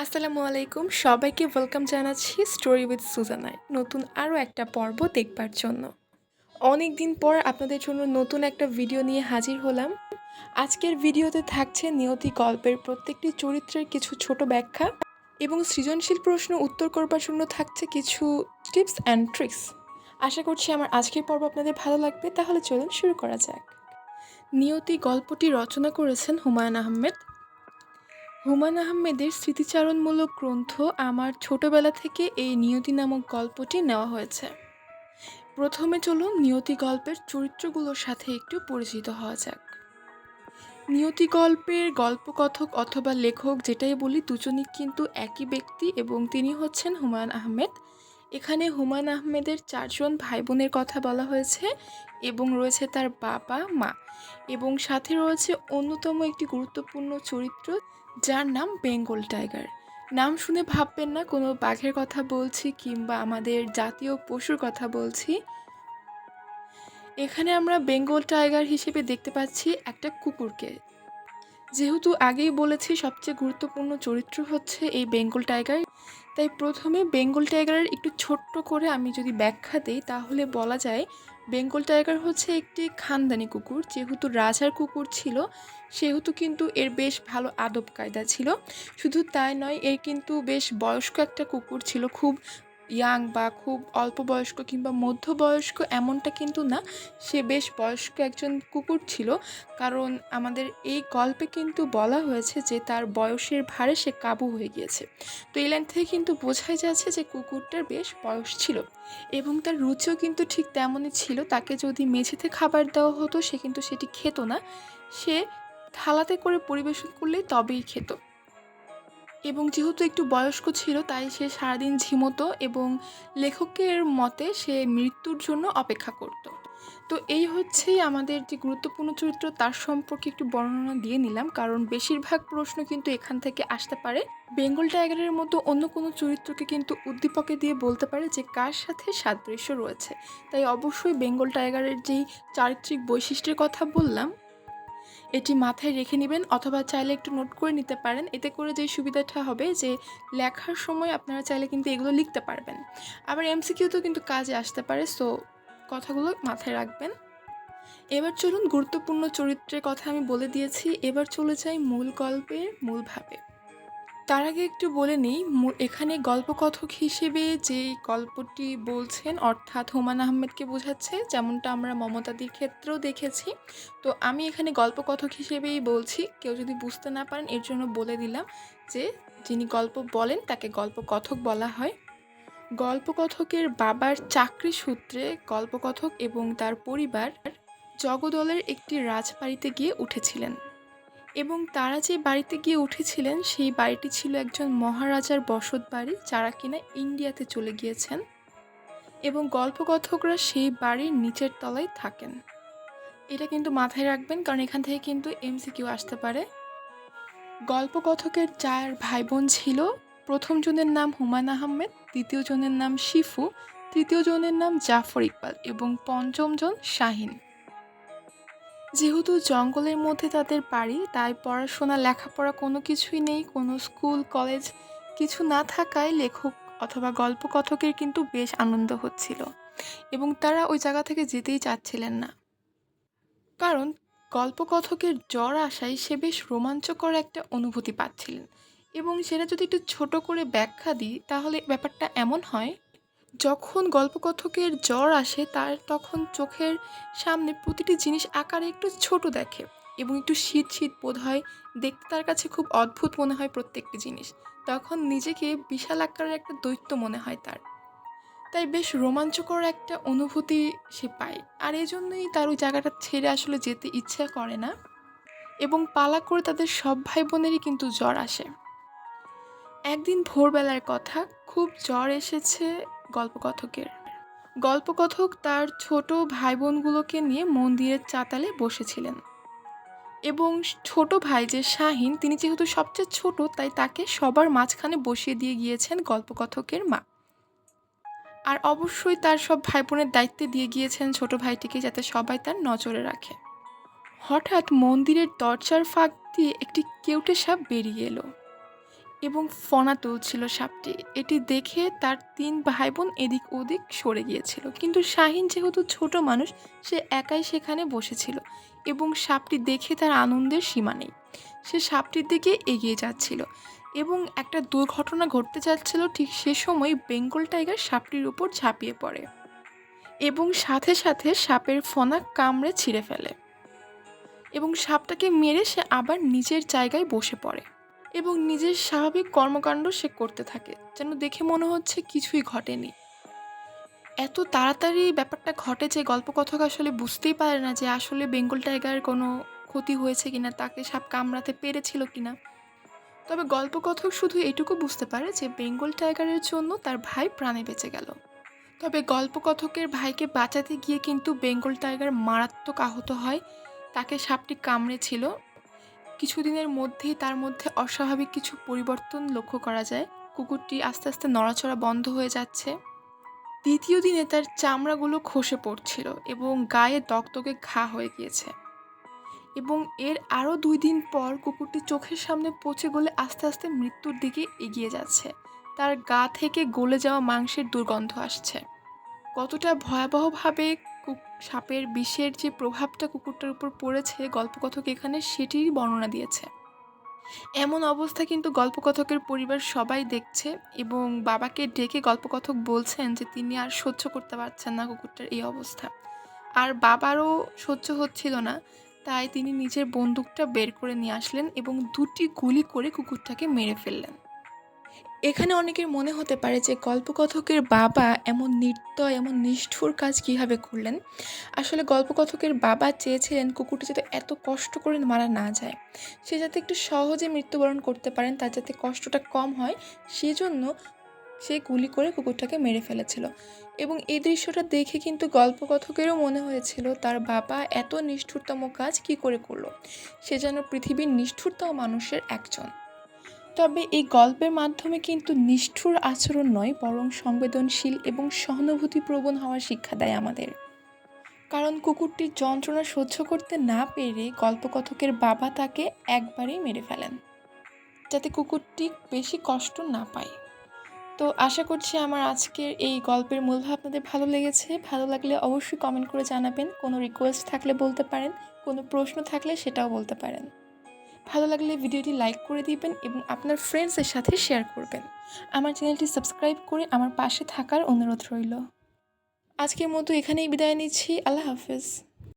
আসসালামু আলাইকুম। সবাইকে ওয়েলকাম জানাচ্ছি স্টোরি উইথ সুজানায় নতুন আরও একটা পর্ব দেখবার জন্য। অনেক দিন পর আপনাদের জন্য নতুন একটা ভিডিও নিয়ে হাজির হলাম। আজকের ভিডিওতে থাকছে নিয়তি গল্পের প্রত্যেকটি চরিত্রের কিছু ছোট ব্যাখ্যা এবং সৃজনশীল প্রশ্ন উত্তর করবার জন্য থাকছে কিছু টিপস অ্যান্ড ট্রিক্স। আশা করছি আমার আজকের পর্ব আপনাদের ভালো লাগবে। তাহলে চলুন শুরু করা যাক। নিয়তি গল্পটি রচনা করেছেন হুমায়ুন আহমেদ। হুমায়ুন আহমেদের স্মৃতিচারণমূলক গ্রন্থ আমার ছোটবেলা থেকে এই নিয়তি নামক গল্পটি নেওয়া হয়েছে। প্রথমে চলুন নিয়তি গল্পের চরিত্রগুলোর সাথে একটু পরিচিত হওয়া যাক। নিয়তি গল্পের গল্পকথক অথবা লেখক যেটাই বলি দুজনই কিন্তু একই ব্যক্তি এবং তিনি হচ্ছেন হুমায়ুন আহমেদ। এখানে হুমায়ুন আহমেদের 4 জন ভাই বোনের কথা বলা হয়েছে এবং রয়েছে তার বাবা মা এবং সাথে রয়েছে অন্যতম একটি গুরুত্বপূর্ণ চরিত্র যার নাম বেঙ্গল টাইগার। নাম শুনে ভাববেন না কোনো বাঘের কথা বলছি কিংবা আমাদের জাতীয় পশুর কথা বলছি। এখানে আমরা বেঙ্গল টাইগার হিসেবে দেখতে পাচ্ছি একটা কুকুরকে। যেহেতু আগেই বলেছি সবচেয়ে গুরুত্বপূর্ণ চরিত্র হচ্ছে এই বেঙ্গল টাইগার, তাই প্রথমে বেঙ্গল টাইগারের একটু ছোট্ট করে আমি যদি ব্যাখ্যা দিই তাহলে বলা যায় বেঙ্গল টাইগার হচ্ছে একটি খানদানি কুকুর। যেহেতু রাজার কুকুর ছিল সেহেতু কিন্তু এর বেশ ভালো আদব কায়দা ছিল। শুধু তাই নয়, এর কিন্তু বেশ বয়স্ক একটা কুকুর ছিল, খুব ইয়াং বা খুব অল্প বয়স্ক কিংবা মধ্যবয়স্ক এমনটা কিন্তু না, সে বেশ বয়স্ক একজন কুকুর ছিল। কারণ আমাদের এই গল্পে কিন্তু বলা হয়েছে যে তার বয়সের ভারে সে কাবু হয়ে গিয়েছে। তো এই লাইন থেকে কিন্তু বোঝাই যাচ্ছে যে কুকুরটার বেশ বয়স ছিল এবং তার রুচিও কিন্তু ঠিক তেমনই ছিল। তাকে যদি মেঝেতে খাবার দেওয়া হতো সে কিন্তু সেটি খেত না, সে থালাতে করে পরিবেশন করলেই তবেই খেত। এবং যেহেতু একটু বয়স্ক ছিল তাই সে সারাদিন ঝিমতো এবং লেখকের মতে সে মৃত্যুর জন্য অপেক্ষা করত। তো এই হচ্ছেই আমাদের যে গুরুত্বপূর্ণ চরিত্র তার সম্পর্কে একটু বর্ণনা দিয়ে নিলাম, কারণ বেশিরভাগ প্রশ্ন কিন্তু এখান থেকে আসতে পারে। বেঙ্গল টাইগারের মতো অন্য কোনো চরিত্রকে কিন্তু উদ্দীপকে দিয়ে বলতে পারে যে কার সাথে সাদৃশ্য রয়েছে। তাই অবশ্যই বেঙ্গল টাইগারের যেই চারিত্রিক বৈশিষ্ট্যের কথা বললাম এটি মাথায় রেখে নেবেন অথবা চাইলে একটু নোট করে নিতে পারেন। এতে করে যে সুবিধাটা হবে যে লেখার সময় আপনারা চাইলে কিন্তু এগুলো লিখতে পারবেন। আবার এমসিকিউতেও কিন্তু কাজে আসতে পারে, সো কথাগুলো মাথায় রাখবেন। এবার চলুন, গুরুত্বপূর্ণ চরিত্রের কথা আমি বলে দিয়েছি, এবার চলে যাই মূল গল্পের মূল ভাবে। তার আগে একটু বলে নিই, এখানে গল্পকথক হিসেবে যে গল্পটি বলছেন অর্থাৎ হুমায়ুন আহমেদকে বোঝাচ্ছে, যেমনটা আমরা মমতাদির ক্ষেত্রেও দেখেছি। তো আমি এখানে গল্পকথক হিসেবেই বলছি, কেউ যদি বুঝতে না পারেন এর জন্য বলে দিলাম যে যিনি গল্প বলেন তাকে গল্পকথক বলা হয়। গল্পকথকের বাবার চাকরি সূত্রে গল্পকথক এবং তার পরিবার জগদলের একটি রাজবাড়িতে গিয়ে উঠেছিলেন এবং তারা যে বাড়িতে গিয়ে উঠেছিলেন সেই বাড়িটি ছিল একজন মহারাজার বসত বাড়ি, যারা কিনা ইন্ডিয়াতে চলে গিয়েছেন এবং গল্পকথকরা সেই বাড়ির নিচের তলায় থাকেন। এটা কিন্তু মাথায় রাখবেন, কারণ এখান থেকে কিন্তু এমসিকিউ আসতে পারে। গল্পকথকের 4 ভাই বোন ছিল। প্রথম জনের নাম হুমায়ুন আহমেদ, দ্বিতীয় জনের নাম শিফু, তৃতীয় জনের নাম জাফর ইকবাল এবং পঞ্চম জন শাহিন। যেহেতু জঙ্গলের মধ্যে তাদের বাড়ি, তাই পড়াশোনা লেখাপড়া কোনো কিছুই নেই, কোনো স্কুল কলেজ কিছু না থাকায় লেখক অথবা গল্পকথকের কিন্তু বেশ আনন্দ হচ্ছিল এবং তারা ওই জায়গা থেকে যেতেই চাচ্ছিলেন না। কারণ গল্পকথকের জ্বর আসায় সে বেশ রোমাঞ্চকর একটা অনুভূতি পাচ্ছিলেন। এবং সেটা যদি একটু ছোট করে ব্যাখ্যা দিই তাহলে ব্যাপারটা এমন হয়, যখন গল্পকথকের জ্বর আসে তার তখন চোখের সামনে প্রতিটি জিনিস আকারে একটু ছোট দেখে এবং একটু শীত শীত বোধ হয়, দেখতে তার কাছে খুব অদ্ভুত মনে হয় প্রত্যেকটি জিনিস। তখন নিজেকে বিশাল আকারের একটা দৈত্য মনে হয় তার। তাই বেশ রোমাঞ্চকর একটা অনুভূতি সে পায়, আর এই জন্যই তার ওই জায়গাটা ছেড়ে আসলে যেতে ইচ্ছা করে না এবং পালা করে তাদের সব ভাই বোনেরই কিন্তু জ্বর আসে। একদিন ভোরবেলার কথা, খুব জ্বর এসেছে গল্পকথকের। গল্পকথক তার ছোট ভাই বোনগুলোকে নিয়ে মন্দিরের চাতালে বসেছিলেন এবং ছোট ভাই যে শাহিন, তিনি যেহেতু সবচেয়ে ছোট তাই তাকে সবার মাঝখানে বসিয়ে দিয়ে গিয়েছেন গল্পকথকের মা। আর অবশ্যই তার সব ভাই বোনের দায়িত্বে দিয়ে গিয়েছেন ছোট ভাইটিকে, যাতে সবাই তার নজরে রাখে। হঠাৎ মন্দিরের দরজার ফাঁক দিয়ে একটি কেউটে সাপ বেরিয়ে এলো এবং ফনা তুলছিল সাপটি। এটি দেখে তার ৩ ভাই-বোন এদিক ওদিক সরে গিয়েছিল। কিন্তু শাহীন যেহেতু ছোট মানুষ, সে একাই সেখানে বসেছিল এবং সাপটি দেখে তার আনন্দের সীমা নেই। সে সাপটির দিকে এগিয়ে যাচ্ছিল এবং একটা দুর্ঘটনা ঘটতে যাচ্ছিল। ঠিক সে সময় বেঙ্গল টাইগার সাপটির উপর ঝাঁপিয়ে পড়ে এবং সাথে সাথে সাপের ফনা কামড়ে ছিঁড়ে ফেলে এবং সাপটাকে মেরে সে আবার নিজের জায়গায় বসে পড়ে এবং নিজের স্বাভাবিক কর্মকাণ্ড সে করতে থাকে, যেন দেখে মনে হচ্ছে কিছুই ঘটেনি। এত তাড়াতাড়ি ব্যাপারটা ঘটে যে গল্পকথক আসলে বুঝতেই পারে না যে আসলে বেঙ্গল টাইগার কোনো ক্ষতি হয়েছে কিনা, তাকে সাপ কামড়াতে পেরেছিল কিনা। তবে গল্পকথক শুধু এটুকু বুঝতে পারে যে বেঙ্গল টাইগারের জন্য তার ভাই প্রাণে বেঁচে গেল। তবে গল্পকথকের ভাইকে বাঁচাতে গিয়ে কিন্তু বেঙ্গল টাইগার মারাত্মক আহত হয়। তাকে সাপটি কামড়েছিল। কিছুদিনের মধ্যেই তার মধ্যে অস্বাভাবিক কিছু পরিবর্তন লক্ষ্য করা যায়। কুকুরটি আস্তে আস্তে নড়াচড়া বন্ধ হয়ে যাচ্ছে। দ্বিতীয় দিনে তার চামড়াগুলো খসে পড়ছিল এবং গায়ে দগদগে ঘা হয়ে গিয়েছে এবং এর আরও 2 দিন পর কুকুরটি চোখের সামনে পচে গলে আস্তে আস্তে মৃত্যুর দিকে এগিয়ে যাচ্ছে। তার গা থেকে গলে যাওয়া মাংসের দুর্গন্ধ আসছে। কতটা ভয়াবহভাবে সাপের বিষের যে প্রভাবটা কুকুরটার উপর পড়েছে, গল্পকথক এখানে সেটির বর্ণনা দিয়েছে। এমন অবস্থা কিন্তু গল্পকথকের পরিবার সবাই দেখছে এবং বাবাকে ডেকে গল্পকথক বলছেন যে তিনি আর সহ্য করতে পারছেন না কুকুরটার এই অবস্থা। আর বাবারও সহ্য হচ্ছিল না, তাই তিনি নিজের বন্দুকটা বের করে নিয়ে আসলেন এবং 2টি গুলি করে কুকুরটাকে মেরে ফেললেন। এখানে অনেকের মনে হতে পারে যে গল্পকথকের বাবা এমন নির্দয়, এমন নিষ্ঠুর কাজ কীভাবে করলেন। আসলে গল্পকথকের বাবা চেয়েছিলেন কুকুরটা যাতে এত কষ্ট করে মারা না যায়, সে যাতে একটু সহজে মৃত্যুবরণ করতে পারেন, তার যাতে কষ্টটা কম হয়, সেজন্য সে গুলি করে কুকুরটাকে মেরে ফেলেছিল। এবং এই দৃশ্যটা দেখে কিন্তু গল্পকথকেরও মনে হয়েছিল তার বাবা এত নিষ্ঠুরতম কাজ কি করে করলো, সে যেন পৃথিবীর নিষ্ঠুরতম মানুষের একজন। তবে এই গল্পের মাধ্যমে কিন্তু নিষ্ঠুর আচরণ নয়, বরং সংবেদনশীল এবং সহানুভূতিপ্রবণ হওয়ার শিক্ষা দেয় আমাদের। কারণ কুকুরটির যন্ত্রণা সহ্য করতে না পেরে গল্পকথকের বাবা তাকে একবারেই মেরে ফেলেন, যাতে কুকুরটি বেশি কষ্ট না পায়। তো আশা করছি আমার আজকের এই গল্পের মূল ভাব আপনাদের ভালো লেগেছে। ভালো লাগলে অবশ্যই কমেন্ট করে জানাবেন। কোনো রিকোয়েস্ট থাকলে বলতে পারেন, কোনো প্রশ্ন থাকলে সেটাও বলতে পারেন। ভালো লাগলে ভিডিওটি লাইক করে দিবেন এবং আপনার ফ্রেন্ডসের সাথে শেয়ার করবেন। আমার চ্যানেলটি সাবস্ক্রাইব করে আমার পাশে থাকার অনুরোধ রইল। আজকের মতো এখানেই বিদায় নিচ্ছি। আল্লাহ হাফেজ।